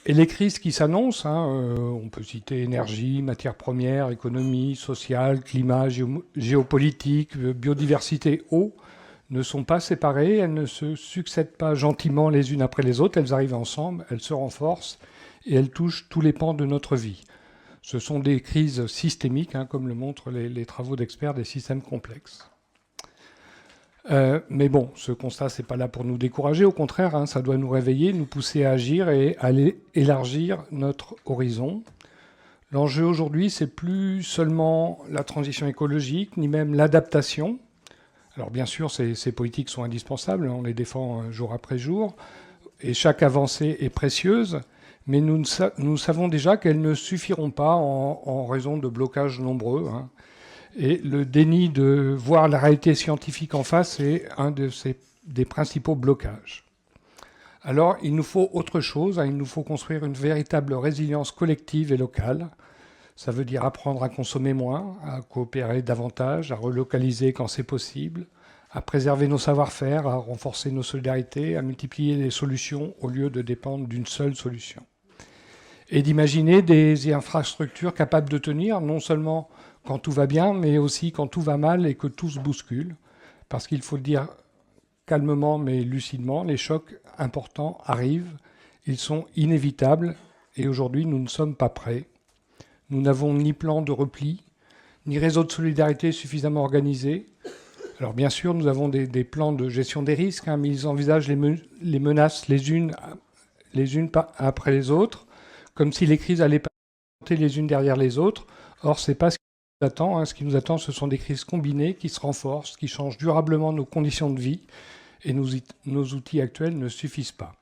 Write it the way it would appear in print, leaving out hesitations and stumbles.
Et les crises qui s'annoncent, on peut citer énergie, matières premières, économie, sociale, climat, géopolitique, biodiversité, eau, ne sont pas séparées, elles ne se succèdent pas gentiment les unes après les autres, elles arrivent ensemble, elles se renforcent et elles touchent tous les pans de notre vie. Ce sont des crises systémiques, comme le montrent les travaux d'experts des systèmes complexes. Mais bon, ce constat, c'est pas là pour nous décourager. Au contraire, ça doit nous réveiller, nous pousser à agir et à aller élargir notre horizon. L'enjeu aujourd'hui, c'est plus seulement la transition écologique, ni même l'adaptation. Alors bien sûr, ces politiques sont indispensables, on les défend jour après jour, et chaque avancée est précieuse, mais nous savons déjà qu'elles ne suffiront pas en raison de blocages nombreux. Et le déni de voir la réalité scientifique en face est un des principaux blocages. Alors, il nous faut autre chose, il nous faut construire une véritable résilience collective et locale. Ça veut dire apprendre à consommer moins, à coopérer davantage, à relocaliser quand c'est possible, à préserver nos savoir-faire, à renforcer nos solidarités, à multiplier les solutions au lieu de dépendre d'une seule solution. Et d'imaginer des infrastructures capables de tenir, non seulement quand tout va bien, mais aussi quand tout va mal et que tout se bouscule. Parce qu'il faut le dire calmement mais lucidement, les chocs importants arrivent, ils sont inévitables, et aujourd'hui nous ne sommes pas prêts. Nous n'avons ni plan de repli, ni réseau de solidarité suffisamment organisé. Alors bien sûr, nous avons des plans de gestion des risques, mais ils envisagent les menaces les unes après les autres, comme si les crises allaient passer les unes derrière les autres. Or, ce n'est pas ce qui nous attend. Ce qui nous attend, ce sont des crises combinées qui se renforcent, qui changent durablement nos conditions de vie, et nos outils actuels ne suffisent pas.